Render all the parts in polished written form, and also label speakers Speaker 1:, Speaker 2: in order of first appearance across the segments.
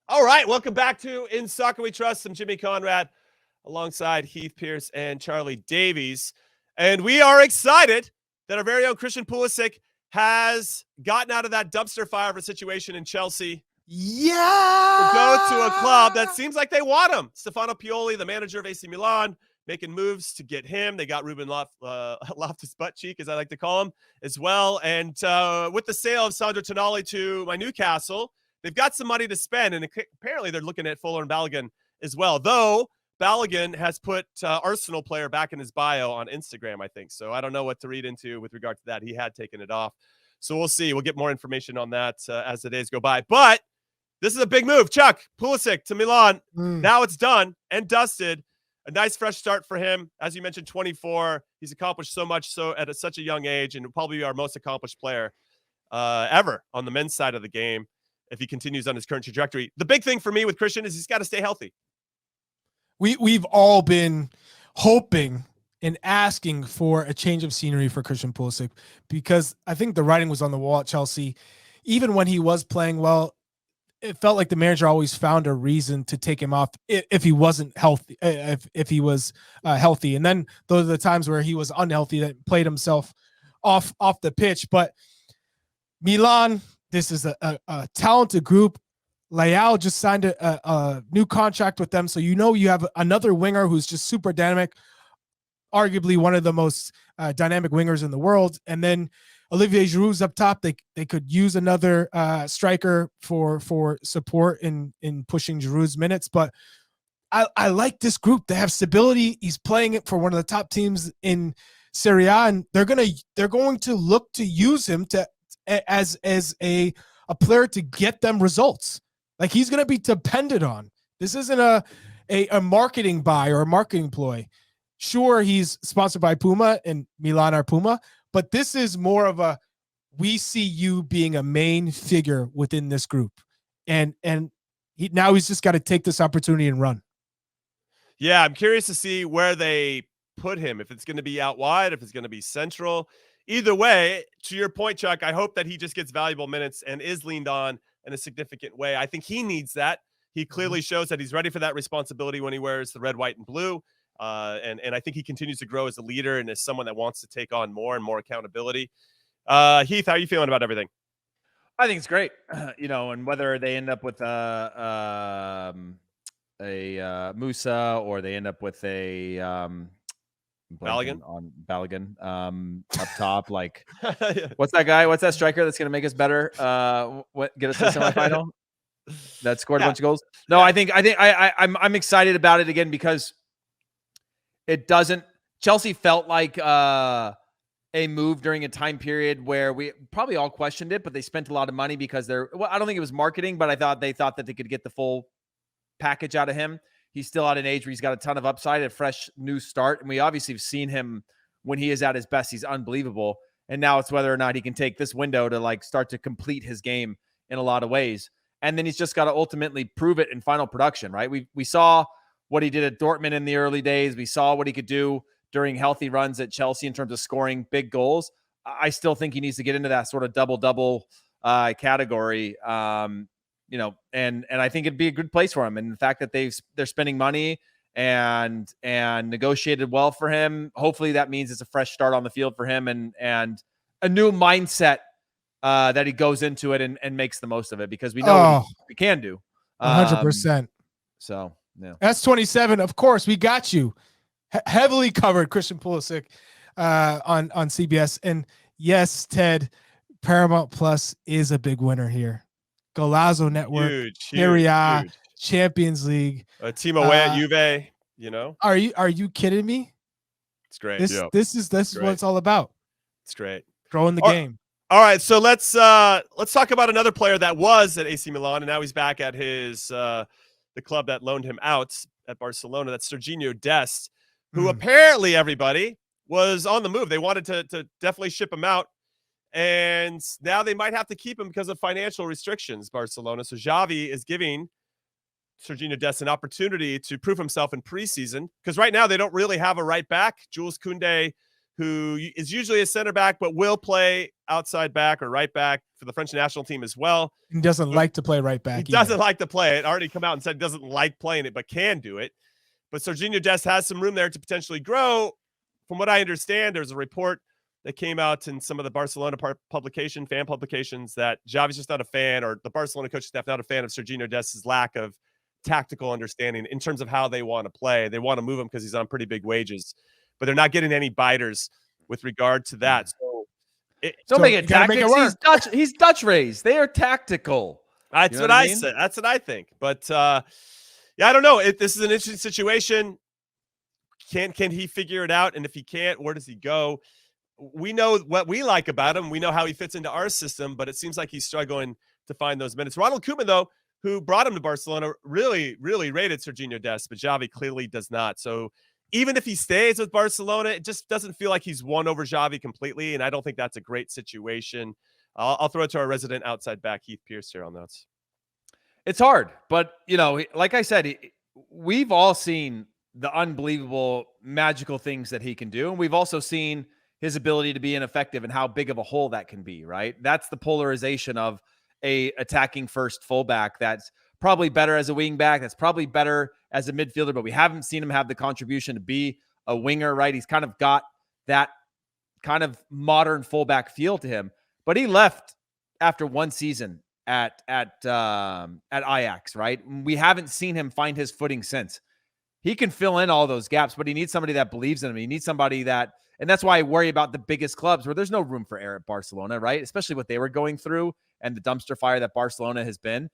Speaker 1: All right, welcome back to In Soccer We Trust. I'm Jimmy Conrad alongside Heath Pierce and Charlie Davies. And we are excited that our very own Christian Pulisic has gotten out of that dumpster fire of a situation in Chelsea to go to a club that seems like they want him. Stefano Pioli, the manager of AC Milan, making moves to get him. They got Ruben Loftus Buttcheek, as I like to call him, as well. And with the sale of Sandro Tonali to my Newcastle, they've got some money to spend, and apparently they're looking at Fuller and Balogun as well. Though Balogun has put Arsenal player back in his bio on Instagram, I think. So I don't know what to read into with regard to that. He had taken it off. So we'll see. We'll get more information on that as the days go by. But this is a big move. Chuck, Pulisic to Milan. Now it's done and dusted. A nice fresh start for him. As you mentioned, 24. He's accomplished so much so at such a young age, and probably our most accomplished player ever on the men's side of the game if he continues on his current trajectory. The big thing for me with Christian is he's got to stay healthy.
Speaker 2: We've all been hoping and asking for a change of scenery for Christian Pulisic, because I think the writing was on the wall at Chelsea. Even when he was playing well, it felt like the manager always found a reason to take him off if he wasn't healthy, if he was healthy. And then those are the times where he was unhealthy that played himself off the pitch. But Milan, this is a talented group. Leao just signed a new contract with them. So you have another winger who's just super dynamic, arguably one of the most dynamic wingers in the world. And then Olivier Giroud's up top. They could use another striker for support in pushing Giroud's minutes. But I like this group. They have stability. He's playing it for one of the top teams in Serie A, and they're going to look to use him as a player to get them results. Like, he's going to be depended on. This isn't a marketing buy or a marketing ploy. Sure, he's sponsored by Puma and Milan are Puma, but this is more of we see you being a main figure within this group. And now he's just got to take this opportunity and run.
Speaker 1: Yeah, I'm curious to see where they put him, if it's going to be out wide, if it's going to be central. Either way, to your point, Chuck, I hope that he just gets valuable minutes and is leaned on in a significant way. I think he needs that. He clearly shows that he's ready for that responsibility when he wears the red, white, and blue. And I think he continues to grow as a leader and as someone that wants to take on more and more accountability. Heath, how are you feeling about everything?
Speaker 3: I think it's great. And whether they end up with a Musa or they end up with a Balogun up top, like what's that guy? What's that striker that's going to make us better? Get us to the semifinal? That scored a bunch of goals. No, I think I'm excited about it again because it doesn't. Chelsea felt like a move during a time period where we probably all questioned it, but they spent a lot of money because I don't think it was marketing, but they thought that they could get the full package out of him. He's still at an age where he's got a ton of upside, a fresh new start. And we obviously have seen him when he is at his best. He's unbelievable. And now it's whether or not he can take this window to start to complete his game in a lot of ways. And then he's just got to ultimately prove it in final production, right? We saw what he did at Dortmund in the early days. We saw what he could do during healthy runs at Chelsea in terms of scoring big goals. I still think he needs to get into that sort of double-double category. And I think it'd be a good place for him. And the fact that they're spending money and negotiated well for him, hopefully that means it's a fresh start on the field for him and a new mindset that he goes into it and makes the most of it, because we know what we can do.
Speaker 2: 100%.
Speaker 3: So, yeah.
Speaker 2: S27, of course, we got you. Heavily covered Christian Pulisic on CBS. And yes, Ted, Paramount Plus is a big winner here. Golazo Network, Serie A, Champions League.
Speaker 1: A team away at Juve,
Speaker 2: Are you kidding me?
Speaker 1: It's great.
Speaker 2: This is what it's all about.
Speaker 1: It's great.
Speaker 2: Growing the game.
Speaker 1: All right, so let's talk about another player that was at AC Milan and now he's back at his the club that loaned him out at Barcelona. That's Sergino Dest, who apparently everybody was on the move. They wanted to definitely ship him out. And now they might have to keep him because of financial restrictions, Barcelona. So Xavi is giving Sergino Dest an opportunity to prove himself in preseason, because right now they don't really have a right back. Jules Koundé, who is usually a center back, but will play outside back or right back for the French national team as well.
Speaker 2: He doesn't like to play right back.
Speaker 1: He doesn't like to play it. Already come out and said he doesn't like playing it, but can do it. But Sergino Dest has some room there to potentially grow. From what I understand, there's a report that came out in some of the Barcelona fan publications, that Xavi's just not a fan, or the Barcelona coaching staff not a fan of Sergino Dest's lack of tactical understanding in terms of how they want to play. They want to move him because he's on pretty big wages, but they're not getting any biters with regard to that. So
Speaker 3: don't make it tactics. He's Dutch raised. They are tactical.
Speaker 1: That's what I said. That's what I think. But yeah, I don't know. This is an interesting situation. Can he figure it out? And if he can't, where does he go? We know what we like about him. We know how he fits into our system, but it seems like he's struggling to find those minutes. Ronald Koeman, though, who brought him to Barcelona, really, really rated Sergino Dest, but Xavi clearly does not. So even if he stays with Barcelona, it just doesn't feel like he's won over Xavi completely, and I don't think that's a great situation. I'll throw it to our resident outside back, Heath Pierce, here on notes.
Speaker 3: It's hard, but, like I said, we've all seen the unbelievable, magical things that he can do, and we've also seen his ability to be ineffective and how big of a hole that can be, right? That's the polarization of a attacking first fullback that's probably better as a wing back, that's probably better as a midfielder, but we haven't seen him have the contribution to be a winger, right? He's kind of got that kind of modern fullback feel to him, but he left after one season at Ajax, right? We haven't seen him find his footing since. He can fill in all those gaps, but he needs somebody that believes in him. He needs somebody that, and that's why I worry about the biggest clubs where there's no room for error at Barcelona, right? Especially what they were going through and the dumpster fire that Barcelona has been.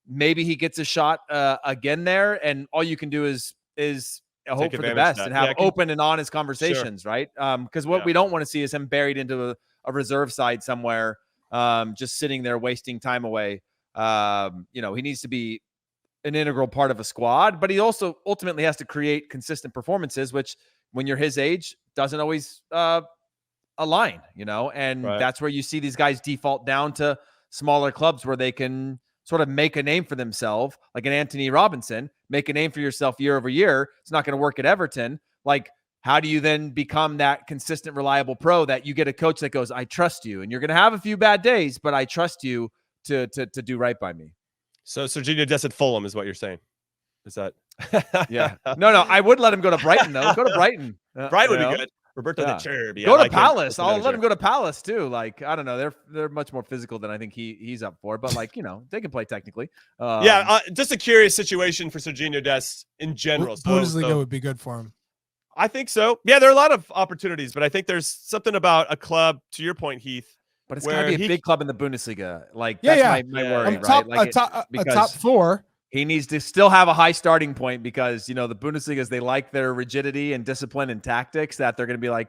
Speaker 3: Maybe he gets a shot again there, and all you can do is hope for the best and have open and honest conversations, right? Because what we don't want to see is him buried into a reserve side somewhere, just sitting there wasting time away. He needs to be an integral part of a squad, but he also ultimately has to create consistent performances, which when you're his age doesn't always align, and that's where you see these guys default down to smaller clubs where they can sort of make a name for themselves, like an Anthony Robinson, make a name for yourself year over year. It's not going to work at Everton. Like, how do you then become that consistent, reliable pro that you get a coach that goes, I trust you, and you're going to have a few bad days, but I trust you to do right by me. So
Speaker 1: Sergino Dest at Fulham is what you're saying. Is that?
Speaker 3: Yeah. No, I would let him go to Brighton, though. Go to Brighton.
Speaker 1: Brighton would be good. Roberto de Cherby.
Speaker 3: Go to Palace. I'll let him go to Palace too. Like, I don't know. They're much more physical than I think he's up for. But like, they can play technically.
Speaker 1: Just a curious situation for Sergino Dest in general.
Speaker 2: Bundesliga would be good for him.
Speaker 1: I think so. Yeah, there are a lot of opportunities, but I think there's something about a club, to your point, Heath.
Speaker 3: But it's got to be a big club in the Bundesliga. Like, that's my worry,
Speaker 2: right?
Speaker 3: Like
Speaker 2: a top four.
Speaker 3: He needs to still have a high starting point because, the Bundesliga, they like their rigidity and discipline and tactics that they're going to be like,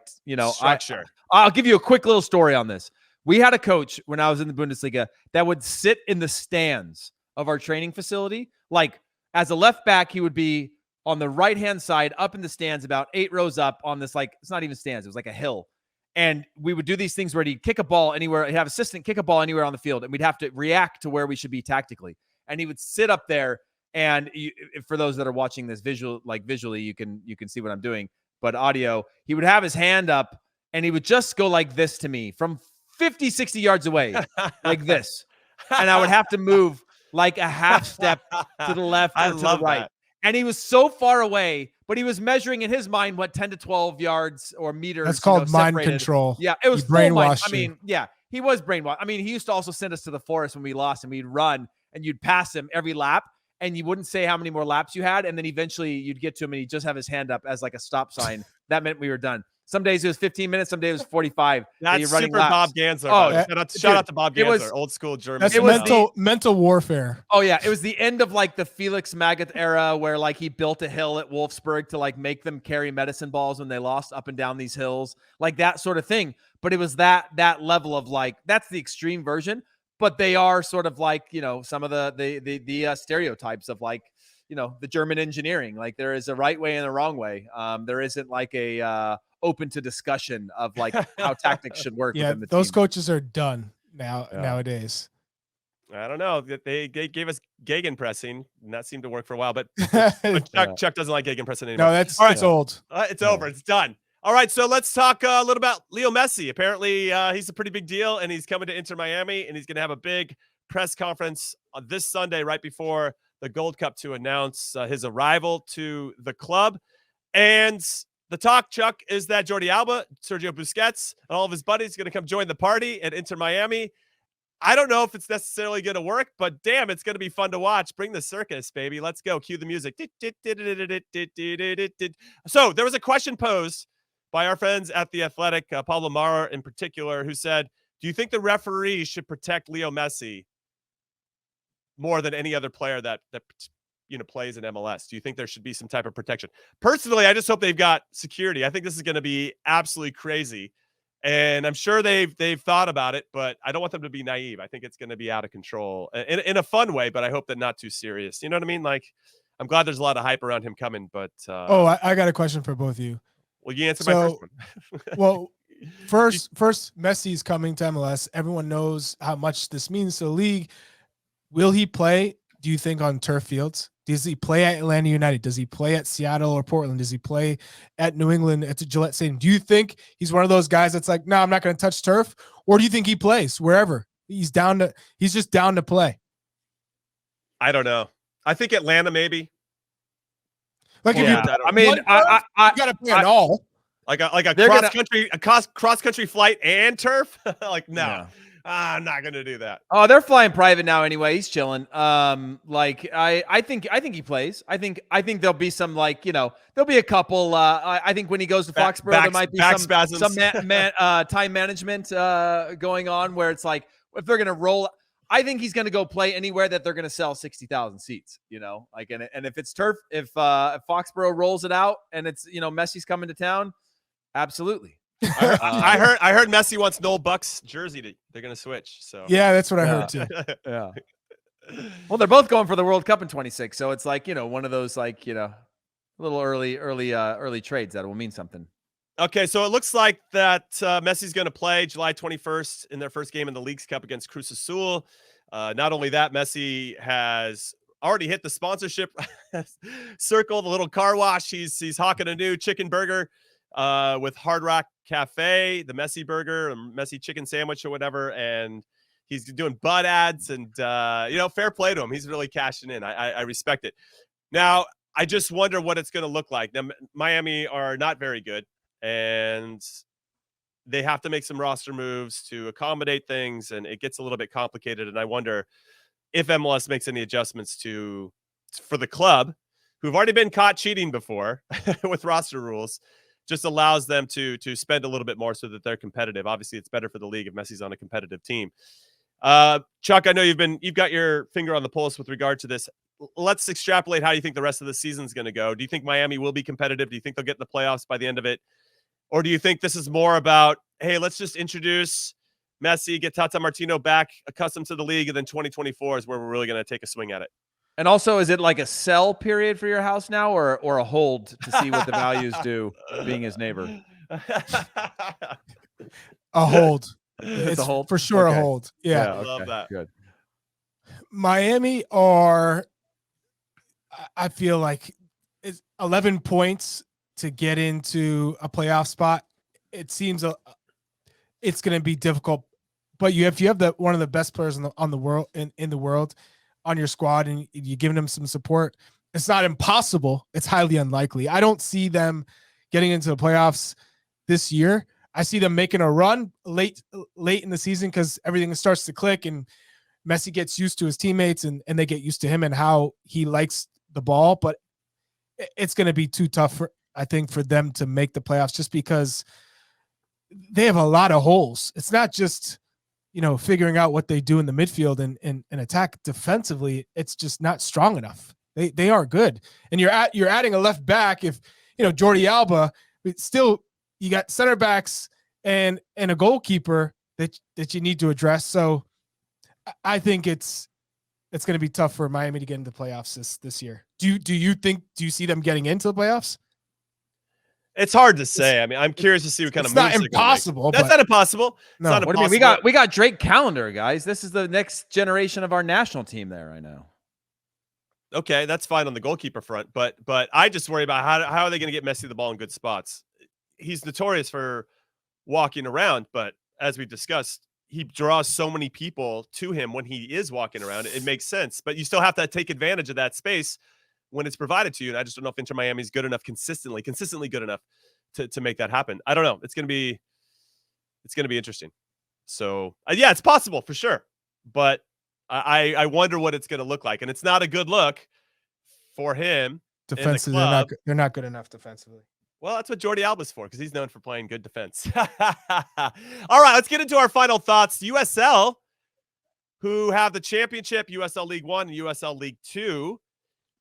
Speaker 1: structure.
Speaker 3: I'll give you a quick little story on this. We had a coach when I was in the Bundesliga that would sit in the stands of our training facility. Like, as a left back, he would be on the right-hand side up in the stands about 8 rows up on this, like, it's not even stands. It was like a hill. And we would do these things where he'd kick a ball anywhere. He'd have assistant kick a ball anywhere on the field, and we'd have to react to where we should be tactically. And he would sit up there, and for those that are watching this visually, you can see what I'm doing. But audio, he would have his hand up, and he would just go like this to me from 50, 60 yards away, like this. And I would have to move like a half step to the left or to the right. That. And he was so far away, but he was measuring in his mind, 10 to 12 yards or meters.
Speaker 2: That's called mind control.
Speaker 3: Yeah, it was
Speaker 2: brainwashed.
Speaker 3: I mean, yeah, he was brainwashed. I mean, he used to also send us to the forest when we lost, and we'd run, and you'd pass him every lap, and you wouldn't say how many more laps you had, and then eventually you'd get to him, and he'd just have his hand up as like a stop sign. That meant we were done. Some days it was 15 minutes, some days it was 45.
Speaker 1: That's super
Speaker 3: laps.
Speaker 1: Bob Gansler. Oh, shout out to Bob Gansler, old school German.
Speaker 2: That's mental warfare.
Speaker 3: Oh yeah, it was the end of like the Felix Magath era where like he built a hill at Wolfsburg to like make them carry medicine balls when they lost up and down these hills, like that sort of thing. But it was that level of like, that's the extreme version. But they are sort of like, some of the stereotypes of like, the German engineering. Like there is a right way and a wrong way. There isn't like a open to discussion of like how tactics should work.
Speaker 2: Yeah,
Speaker 3: within the
Speaker 2: those
Speaker 3: team.
Speaker 2: Coaches are done nowadays.
Speaker 1: I don't know. They gave us gegenpressing, and that seemed to work for a while. But Chuck doesn't like gegenpressing anymore.
Speaker 2: No, it's old.
Speaker 1: It's over. It's done. All right, so let's talk a little about Leo Messi. Apparently, he's a pretty big deal, and he's coming to Inter Miami, and he's going to have a big press conference on this Sunday right before the Gold Cup to announce his arrival to the club. And the talk, Chuck, is that Jordi Alba, Sergio Busquets, and all of his buddies are going to come join the party at Inter Miami. I don't know if it's necessarily going to work, but damn, it's going to be fun to watch. Bring the circus, baby. Let's go. Cue the music. So there was a question posed by our friends at The Athletic, Pablo Mara in particular, who said, do you think the referee should protect Leo Messi more than any other player that plays in MLS? Do you think there should be some type of protection? Personally, I just hope they've got security. I think this is going to be absolutely crazy. And I'm sure they've thought about it, but I don't want them to be naive. I think it's going to be out of control in a fun way, but I hope that not too serious. You know what I mean? Like, I'm glad there's a lot of hype around him coming, but
Speaker 2: I got a question for both of you.
Speaker 1: Well, you answer my first one.
Speaker 2: Well, first, Messi's coming to MLS. Everyone knows how much this means to the league. Will he play, do you think, on turf fields? Does he play at Atlanta United? Does he play at Seattle or Portland? Does he play at New England at the Gillette Stadium? Do you think he's one of those guys that's like, no, I'm not going to touch turf? Or do you think he plays wherever? He's just down to play.
Speaker 1: I don't know. I think Atlanta maybe.
Speaker 2: Like,
Speaker 3: yeah.
Speaker 2: if you,
Speaker 3: I mean,
Speaker 2: you got to play it all.
Speaker 1: Like a cross country flight and turf. Like, no.
Speaker 3: Yeah.
Speaker 1: I'm not gonna do that.
Speaker 3: Oh, they're flying private now anyway. He's chilling. I think he plays. I think there'll be some, like, there'll be a couple. I think when he goes to Foxborough, there might be some time management going on where it's like, if they're gonna roll, I think he's gonna go play anywhere that they're gonna sell 60,000 seats. And if it's turf, if Foxborough rolls it out and it's Messi's coming to town, absolutely.
Speaker 1: I heard Messi wants Noel Buck's jersey. They're going to switch. So
Speaker 2: yeah, that's what I heard too.
Speaker 3: Yeah. Well, they're both going for the World Cup in 26, so it's like one of those little early trades that will mean something.
Speaker 1: Okay, so it looks like that Messi's going to play July 21st in their first game in the Leagues Cup against Cruz Azul. Not only that, Messi has already hit the sponsorship circle, the little car wash. He's hawking a new chicken burger with Hard Rock Cafe, the Messi burger, or Messi chicken sandwich or whatever. And he's doing butt ads and, fair play to him. He's really cashing in. I respect it. Now, I just wonder what it's going to look like. Now, Miami are not very good, and they have to make some roster moves to accommodate things, and it gets a little bit complicated. And I wonder if MLS makes any adjustments for the club, who've already been caught cheating before with roster rules. Just allows them to spend a little bit more so that they're competitive. Obviously, it's better for the league if Messi's on a competitive team. Chuck, I know you've got your finger on the pulse with regard to this. Let's extrapolate how you think the rest of the season's going to go. Do you think Miami will be competitive? Do you think they'll get in the playoffs by the end of it? Or do you think this is more about, hey, let's just introduce Messi, get Tata Martino back accustomed to the league, and then 2024 is where we're really going to take a swing at it?
Speaker 3: And also, is it like a sell period for your house now, or a hold to see what the values do, being his neighbor?
Speaker 2: A hold.
Speaker 3: It's a hold?
Speaker 2: For sure.
Speaker 3: Okay.
Speaker 2: A hold. Yeah.
Speaker 1: I love that.
Speaker 3: Good.
Speaker 2: Miami are, I feel like, it's 11 points to get into a playoff spot. It seems it's going to be difficult, but if you have one of the best players in the world on your squad, and you're giving them some support, it's not impossible. It's highly unlikely. I don't see them getting into the playoffs this year. I see them making a run late in the season because everything starts to click and Messi gets used to his teammates and they get used to him and how he likes the ball. But it's going to be too tough, I think, for them to make the playoffs just because they have a lot of holes. It's not just figuring out what they do in the midfield and attack defensively. It's just not strong enough. They aren't good. And you're adding a left back. If Jordi Alba, still you got center backs and a goalkeeper that you need to address. So I think it's going to be tough for Miami to get into the playoffs this year. Do you see them getting into the playoffs?
Speaker 1: It's hard to say. I mean, I'm curious to see what kind of moves.
Speaker 2: It's not impossible.
Speaker 1: That's not impossible.
Speaker 2: No.
Speaker 1: Not
Speaker 3: what do you mean? We got Drake Callender, guys. This is the next generation of our national team there right now.
Speaker 1: Okay, that's fine on the goalkeeper front, but I just worry about how are they going to get Messi the ball in good spots. he's notorious for walking around, but as we discussed, he draws so many people to him when he is walking around. It makes sense, but you still have to take advantage of that space when it's provided to you. And I just don't know if Inter Miami is good enough, consistently good enough to make that happen. I don't know. It's going to be interesting. So yeah, it's possible for sure, but I wonder what it's going to look like. And it's not a good look for him.
Speaker 2: Defensively, they're not good enough defensively.
Speaker 1: Well, that's what Jordi Alba's for, because he's known for playing good defense. All right, let's get into our final thoughts. USL, who have the championship, USL League One and USL League Two,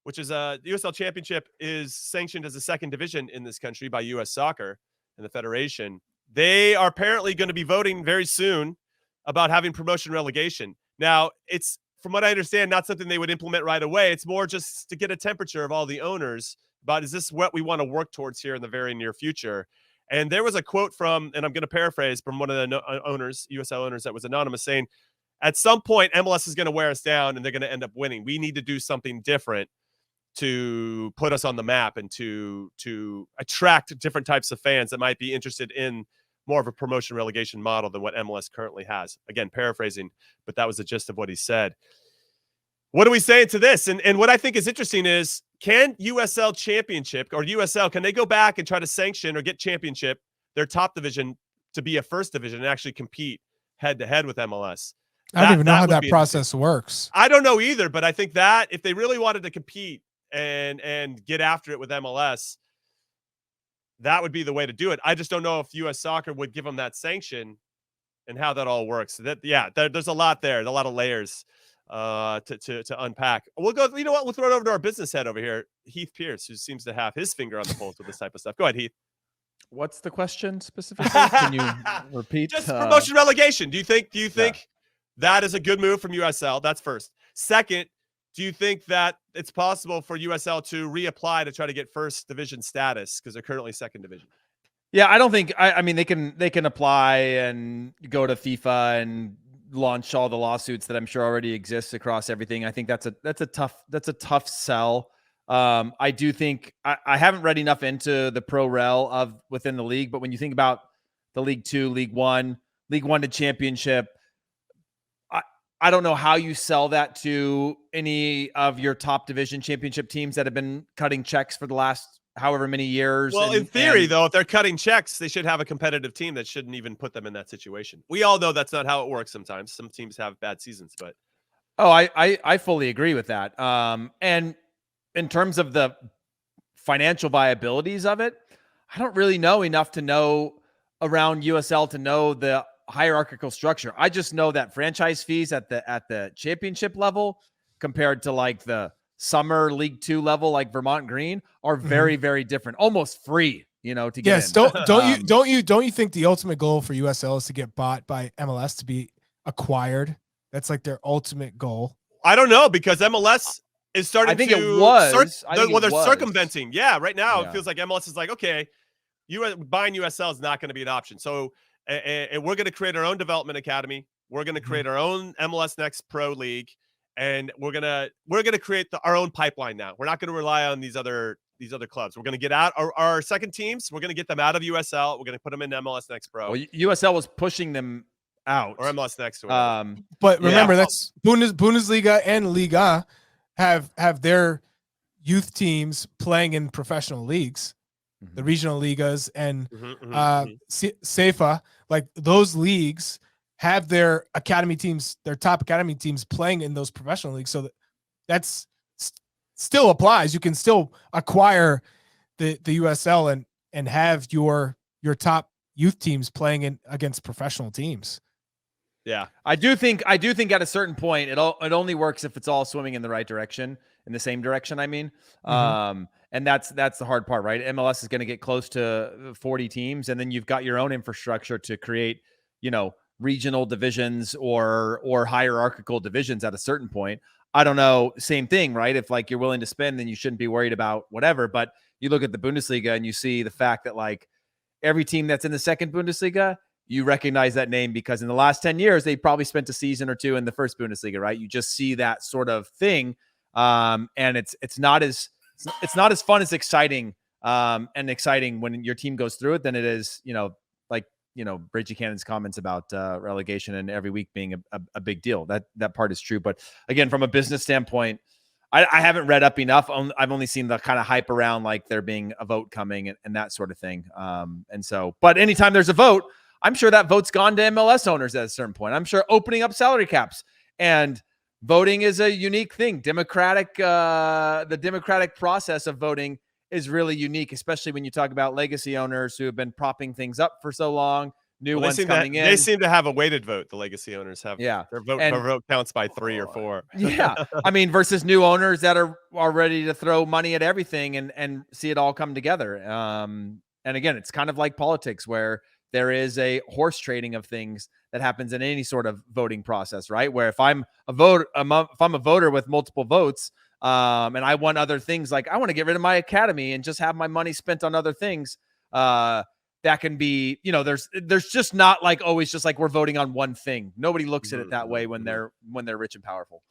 Speaker 1: which is the USL Championship is sanctioned as a second division in this country by U.S. Soccer and the Federation. They are apparently going to be voting very soon about having promotion relegation. Now, it's, from what I understand, not something they would implement right away. It's more just to get a temperature of all the owners about, is this what we want to work towards here in the very near future? And there was a quote from, and I'm going to paraphrase, from one of the owners, USL owners, that was anonymous, saying, at some point, MLS is going to wear us down and they're going to end up winning. We need to do something different to put us on the map and to attract different types of fans that might be interested in more of a promotion relegation model than what MLS currently has. Again, paraphrasing, but that was the gist of what he said. What are we saying to this? And what I think is interesting is, can USL Championship or USL, can they go back and try to sanction or get Championship, their top division, to be a first division and actually compete head-to-head with MLS?
Speaker 2: I don't even know how that process works.
Speaker 1: I don't know either, but I think that if they really wanted to compete and get after it with MLS, that would be the way to do it. I just don't know if U.S. Soccer would give them that sanction and how that all works. There's a lot there, a lot of layers to unpack. We'll go. You know what? We'll throw it over to our business head over here, Heath Pierce, who seems to have his finger on the pulse with this type of stuff. Go ahead, Heath.
Speaker 3: What's the question specifically? Can you repeat?
Speaker 1: Just promotion relegation. Do you think that is a good move from USL? That's first. Second, do you think that it's possible for USL to reapply to try to get first division status because they're currently second division?
Speaker 3: Yeah, I don't think. I mean, they can apply and go to FIFA and launch all the lawsuits that I'm sure already exist across everything. I think that's a tough sell. I do think I haven't read enough into the pro rel of within the league, but when you think about the League Two, League One to Championship, I don't know how you sell that to any of your top division championship teams that have been cutting checks for the last however many years.
Speaker 1: Well, in theory, though, if they're cutting checks, they should have a competitive team that shouldn't even put them in that situation. We all know that's not how it works sometimes. Some teams have bad seasons, but.
Speaker 3: Oh, I fully agree with that. And in terms of the financial viabilities of it, I don't really know enough to know around USL to know the hierarchical structure. I just know that franchise fees at the championship level compared to like the summer League Two level, like Vermont Green, are very, very different, almost free, to get in.
Speaker 2: Don't you think the ultimate goal for USL is to get bought by MLS, to be acquired? That's like their ultimate goal.
Speaker 1: I don't know, because MLS is starting
Speaker 3: they're
Speaker 1: circumventing. Yeah, right now it feels like MLS is like, okay, buying USL is not going to be an option. So and we're going to create our own development academy. We're going to create our own MLS Next Pro League, and we're gonna create our own pipeline now. We're not going to rely on these other clubs. We're going to get out our second teams. We're going to get them out of USL. We're going to put them in MLS Next Pro.
Speaker 3: Well, USL was pushing them out,
Speaker 1: or MLS Next.
Speaker 2: But remember, that's Bundesliga and Liga have their youth teams playing in professional leagues. The regional ligas and SEFA, like those leagues have their academy teams, their top academy teams playing in those professional leagues. So that's still applies. You can still acquire the USL and have your top youth teams playing in against professional teams.
Speaker 1: Yeah,
Speaker 3: I do think at a certain point it only works if it's all swimming in the right direction, in the same direction. I mean, and that's the hard part, right? MLS is going to get close to 40 teams, and then you've got your own infrastructure to create, regional divisions or hierarchical divisions at a certain point. I don't know. Same thing, right? If like you're willing to spend, then you shouldn't be worried about whatever. But you look at the Bundesliga and you see the fact that like every team that's in the second Bundesliga, you recognize that name because in the last 10 years, they probably spent a season or two in the first Bundesliga, right? You just see that sort of thing. And it's not as fun as exciting and exciting when your team goes through it than it is, like, Bridgie Cannon's comments about relegation and every week being a big deal. That part is true. But again, from a business standpoint, I haven't read up enough. I've only seen the kind of hype around like there being a vote coming and that sort of thing. But anytime there's a vote, I'm sure that vote's gone to MLS owners at a certain point. I'm sure opening up salary caps and voting is a unique thing. The democratic process of voting is really unique, especially when you talk about legacy owners who have been propping things up for so long. New ones coming in.
Speaker 1: They seem to have a weighted vote. The legacy owners have.
Speaker 3: Yeah.
Speaker 1: Their vote counts by 3 or 4.
Speaker 3: Yeah. I mean, versus new owners that are ready to throw money at everything and see it all come together. And again, it's kind of like politics where there is a horse trading of things that happens in any sort of voting process, right? Where if I'm a voter with multiple votes, and I want other things, like I want to get rid of my academy and just have my money spent on other things, that can be, there's just not like always just like we're voting on one thing. Nobody looks at it that way when they're rich and powerful.